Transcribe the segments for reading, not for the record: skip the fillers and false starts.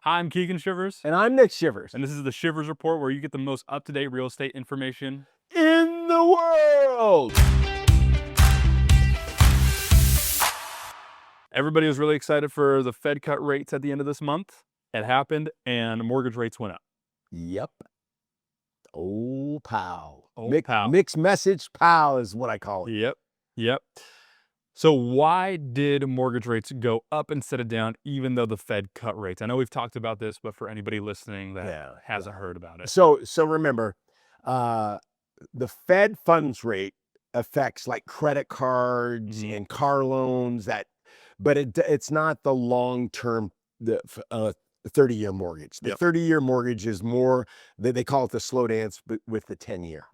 I'm Keegan Shivers, And I'm Nick Shivers. and this is the Shivers Report, where you get the most up-to-date real estate information In the world! Everybody was really excited for the Fed cut rates at the end of this month. It happened, and mortgage rates went up. Yep. Oh, Powell. Powell. Mixed message Powell is what I call it. Yep. So why did mortgage rates go up instead of down, even though the Fed cut rates? I know we've talked about this, but for anybody listening that hasn't heard about it. So remember, the Fed funds rate affects like credit cards and car loans, but it's not the long-term, the 30-year mortgage. The 30-year mortgage is more, they call it the slow dance, but with the 10-year.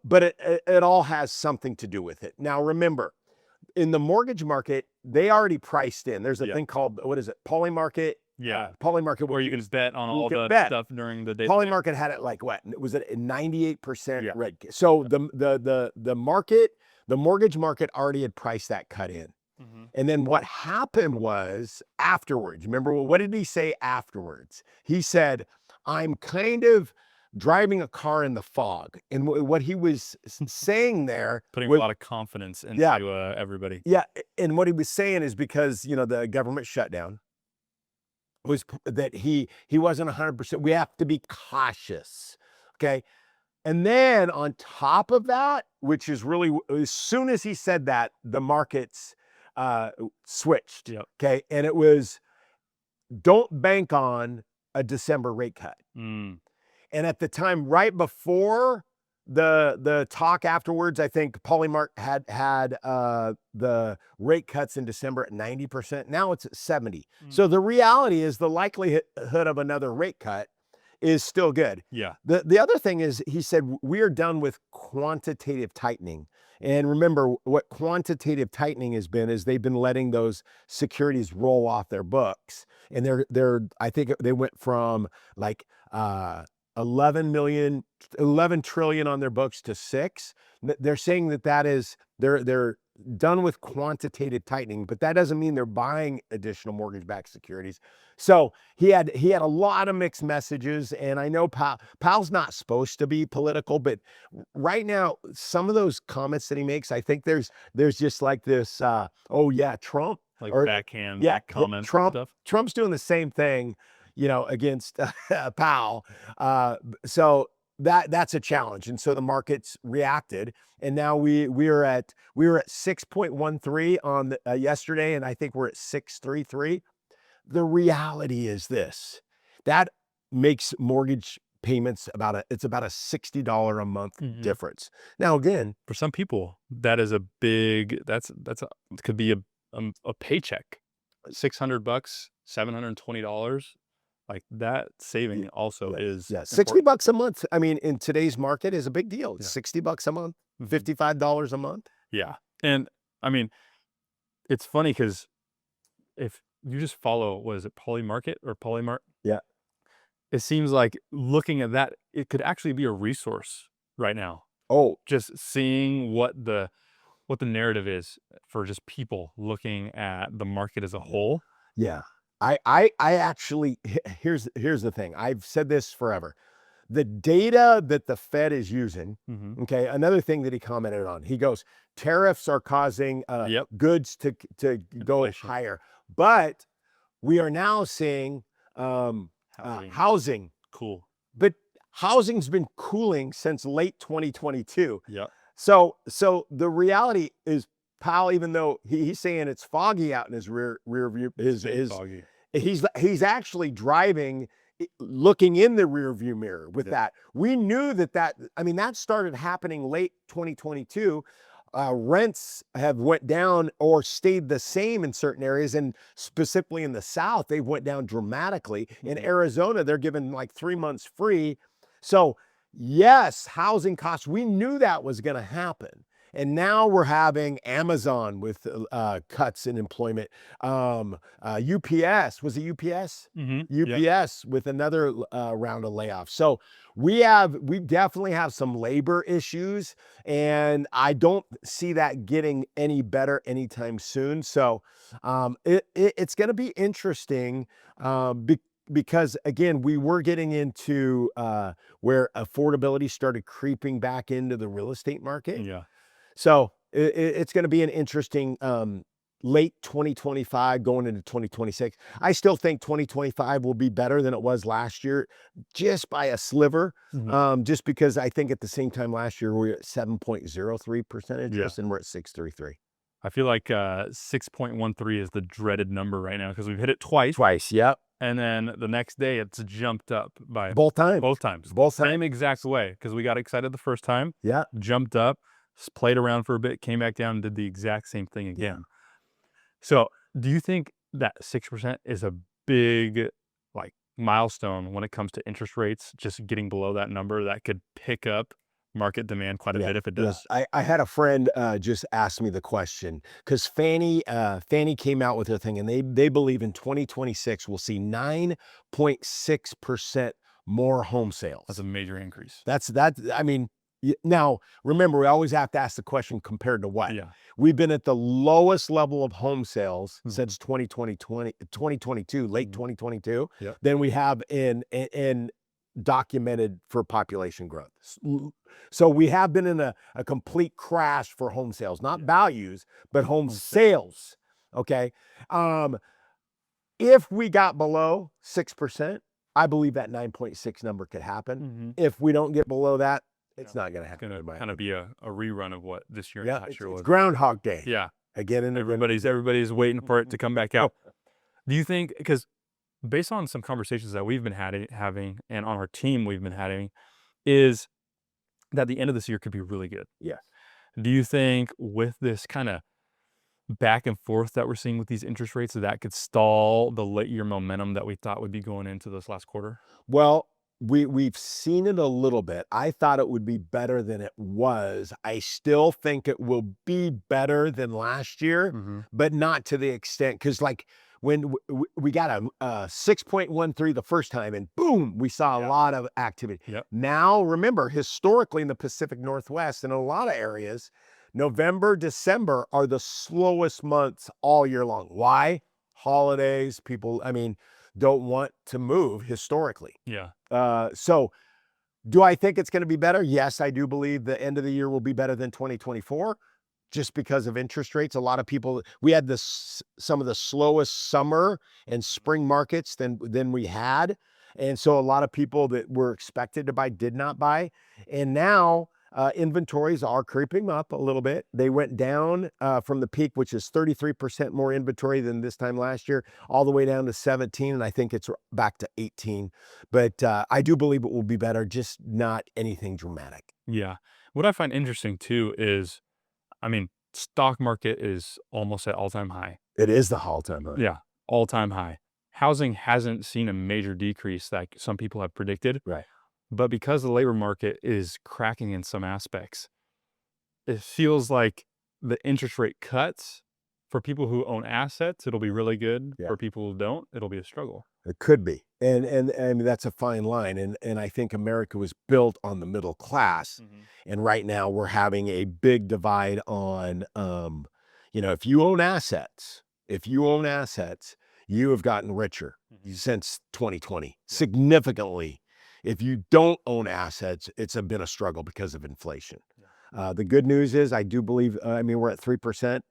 But it all has something to do with it. Now, remember, in the mortgage market, they already priced in. There's a thing called, what is it? Polymarket. Polymarket, where you can just bet on all the stuff during the day. Polymarket had it like what? Was it 98% red? So the market, the mortgage market already had priced that cut in. And then what happened was afterwards, remember, what did he say afterwards? He said, I'm kind of driving a car in the fog. And what he was saying there, putting a lot of confidence into everybody. And what he was saying is because, the government shutdown was that he wasn't 100%. We have to be cautious. Okay. And then on top of that, which is really, as soon as he said that, the markets switched. Okay. And it was, don't bank on a December rate cut. And at the time, right before the talk afterwards, I think Polymark had the rate cuts in December at 90%. Now it's at 70. So the reality is the likelihood of another rate cut is still good. The other thing is, he said, we are done with quantitative tightening. And remember, what quantitative tightening has been is they've been letting those securities roll off their books. And I think they went from like 11 trillion on their books to 6. They're saying that is, they're done with quantitative tightening, but that doesn't mean they're buying additional mortgage-backed securities. So he had a lot of mixed messages, and I know Powell's not supposed to be political, but right now, some of those comments that he makes, I think there's just like this, Trump. Like backhand comments stuff. Trump's doing the same thing, against Powell. So that's a challenge. And so the markets reacted, and now we were at 6.13 on yesterday, and I think we're at 6.33. The reality is this: that makes mortgage payments it's about a $60 a month difference. Now, again, for some people, that is a big, could be a paycheck. $600, $720. Like that saving also is $60 a month. I mean, in today's market is a big deal. It's $60 a month, $55 a month. And I mean, it's funny because if you just follow, what is it, Polymarket or Polymart? It seems like looking at that, it could actually be a resource right now. Just seeing what the narrative is for just people looking at the market as a whole. I actually, here's the thing. I've said this forever. The data that the Fed is using, okay, another thing that he commented on, he goes, tariffs are causing goods to go higher. But we are now seeing housing. Cool. But housing's been cooling since late 2022. So the reality is, Powell, even though he's saying it's foggy out in his rear view, he's actually driving, looking in the rear view mirror with that. We knew that started happening late 2022. Rents have went down or stayed the same in certain areas, and specifically in the South, they went down dramatically. In Arizona, they're given like 3 months free. So yes, housing costs, we knew that was going to happen. And now we're having Amazon with cuts in employment. UPS, was it UPS? UPS with another round of layoffs. So we definitely have some labor issues, and I don't see that getting any better anytime soon. So it's going to be interesting because again, we were getting into where affordability started creeping back into the real estate market. Yeah. So it's going to be an interesting late 2025 going into 2026. I still think 2025 will be better than it was last year, just by a sliver. Just because I think at the same time last year we were at 7.03% interest, and we're at 6.33. I feel like 6.13 is the dreaded number right now because we've hit it twice. Yep. And then the next day it's jumped up by both times. Same exact way, because we got excited the first time. Yeah. Jumped up, played around for a bit, came back down, and did the exact same thing again. So do you think that 6% is a big milestone when it comes to interest rates, just getting below that number that could pick up market demand quite a bit if it does? I had a friend just ask me the question, because Fannie came out with their thing, and they believe in 2026 we'll see 9.6% more home sales. That's a major increase. I mean, now remember, we always have to ask the question, compared to what? Yeah. We've been at the lowest level of home sales since 2022, late 2022, than we have in documented for population growth. So we have been in a complete crash for home sales, not values, but home sales. Okay. If we got below 6%, I believe that 9.6 number could happen. If we don't get below that, it's not going to happen. It's going to kind of be a rerun of what this year it's Groundhog Day. Yeah. Again, everybody's waiting for it to come back out. Do you think, because based on some conversations that we've been having and on our team we've been having, is that the end of this year could be really good? Yes. Do you think with this kind of back and forth that we're seeing with these interest rates, that could stall the late year momentum that we thought would be going into this last quarter? Well, we've seen it a little bit. I thought it would be better than it was. I still think it will be better than last year, but not to the extent, because when we got a 6.13 the first time, and boom, we saw a lot of activity. Now, remember, historically in the Pacific Northwest and in a lot of areas, November, December are the slowest months all year long. Why? Holidays, people, don't want to move historically. So do I think it's going to be better? Yes, I do believe the end of the year will be better than 2024, just because of interest rates. A lot of people, we had some of the slowest summer and spring markets than we had. And so a lot of people that were expected to buy did not buy. And now inventories are creeping up a little bit. They went down from the peak, which is 33% more inventory than this time last year, all the way down to 17. And I think it's back to 18. But I do believe it will be better, just not anything dramatic. Yeah. What I find interesting too is, stock market is almost at all-time high. It is the all-time high. Yeah, all-time high. Housing hasn't seen a major decrease like some people have predicted. Right. But because the labor market is cracking in some aspects, it feels like the interest rate cuts, for people who own assets, it'll be really good. For people who don't, it'll be a struggle. It could be. And that's a fine line. And I think America was built on the middle class. And right now we're having a big divide on, if you own assets, you have gotten richer since 2020, significantly. If you don't own assets, it's been a struggle because of inflation. The good news is, I do believe, we're at 3%.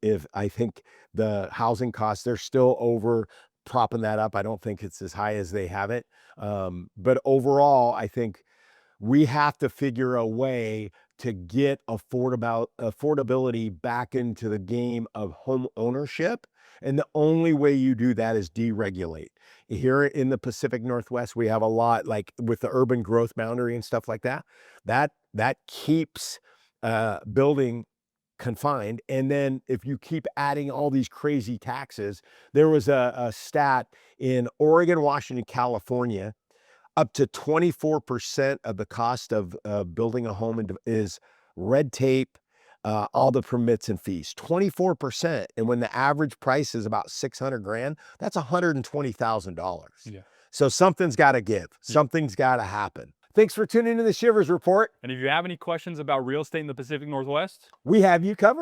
If I think the housing costs, they're still over propping that up. I don't think it's as high as they have it. But overall, I think we have to figure a way to get affordability back into the game of home ownership. And the only way you do that is deregulate. Here in the Pacific Northwest, we have a lot, like with the urban growth boundary and stuff like that, that keeps building confined. And then if you keep adding all these crazy taxes, there was a stat in Oregon, Washington, California, up to 24% of the cost of building a home is red tape, all the permits and fees, 24%. And when the average price is about $600,000, that's $120,000. So something's got to give. Something's got to happen. Thanks for tuning in to the Shivers Report. And if you have any questions about real estate in the Pacific Northwest, we have you covered.